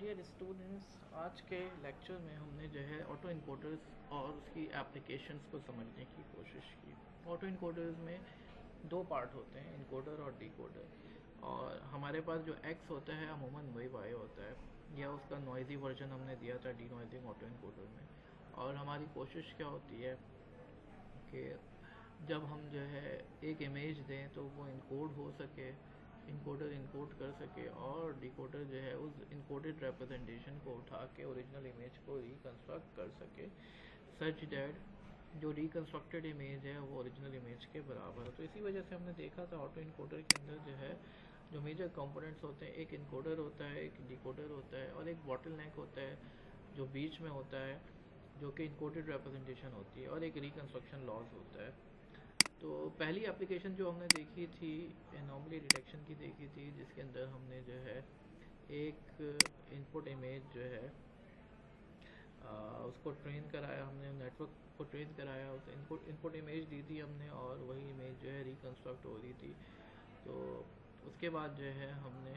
Dear students, आज के lecture में हमने जो है ऑटो इनकोडर्स और उसकी एप्लीकेशंस को समझने की कोशिश की। ऑटो इनकोडर्स में दो पार्ट होते हैं, इनकोडर और डिकोडर। और हमारे पास जो एक्स होता है अमूमन वही वाई होता है, या उसका नॉइज़ी वर्जन हमने दिया था डी नॉइजिंग ऑटो इनकोडर में। और हमारी कोशिश क्या होती है कि जब हम जो है एक इमेज दें तो वो इनकोड हो सके, इनकोडर इनकोड कर सके, और डिकोडर जो है उस इनकोडेड रिप्रेजेंटेशन को उठा के ओरिजिनल इमेज को रिकंस्ट्रक्ट कर सके सच दैट जो रिकंस्ट्रक्टेड इमेज है वो ओरिजिनल इमेज के बराबर है। तो इसी वजह से हमने देखा था ऑटो इनकोडर के अंदर जो है जो मेजर कंपोनेंट्स होते हैं, एक इनकोडर होता है, एक डिकोडर होता है, और एक बॉटलनेक होता है जो बीच में होता है, जो कि इनकोडेड रिप्रेजेंटेशन होती है, और एक रिकंस्ट्रक्शन लॉस होता है। तो पहली एप्लीकेशन जो हमने देखी थी एनॉमली डिटेक्शन की देखी थी, जिसके अंदर हमने जो है एक इनपुट इमेज जो है उसको ट्रेन कराया, हमने नेटवर्क को ट्रेन कराया, उस इनपुट इमेज दी थी हमने, और वही इमेज जो है रिकंस्ट्रक्ट हो रही थी। तो उसके बाद जो है हमने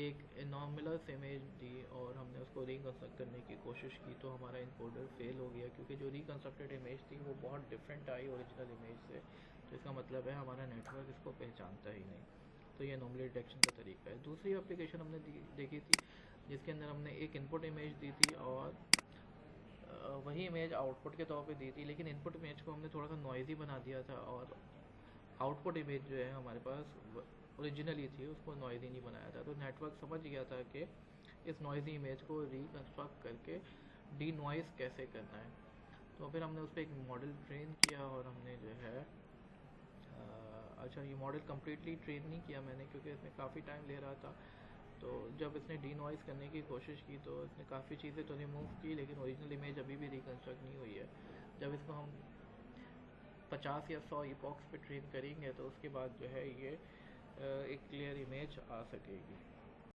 एक एनॉमलस इमेज दी और हमने उसको रिकंस्ट्रक्ट करने की कोशिश की, तो हमारा इनकोडर फेल हो गया क्योंकि जो रिकंस्ट्रक्टेड इमेज थी वो बहुत डिफरेंट आई ओरिजिनल इमेज से। तो इसका मतलब है हमारा नेटवर्क इसको पहचानता ही नहीं। तो ये एनॉमली डिटेक्शन का तरीका है। दूसरी एप्लीकेशन हमने देखी थी जिसके अंदर हमने एक इनपुट इमेज दी थी और वही इमेज आउटपुट के तौर पे दी थी, लेकिन इनपुट इमेज को हमने थोड़ा सा नॉइज़ी बना दिया था, और आउटपुट इमेज जो है हमारे पास ओरिजिनली थी उसको नॉइज़ी नहीं बनाया था। तो नेटवर्क समझ गया था कि इस नॉइज़ी इमेज को रिकंस्ट्रक्ट करके डी नॉइज़ कैसे करना है। तो फिर हमने उस पर एक मॉडल ट्रेन किया, और हमने जो है अच्छा, ये मॉडल कम्प्लीटली ट्रेन नहीं किया मैंने क्योंकि इसमें काफ़ी टाइम ले रहा था। तो जब इसने डी नॉइज़ करने की कोशिश की तो इसने काफ़ी चीज़ें तो रिमूव की, लेकिन ओरिजिनल इमेज अभी भी रिकंस्ट्रक्ट नहीं हुई है। जब इसको हम 50 या 100 इपॉक्स पे ट्रेन करेंगे तो उसके बाद जो है ये एक क्लियर इमेज आ सकेगी।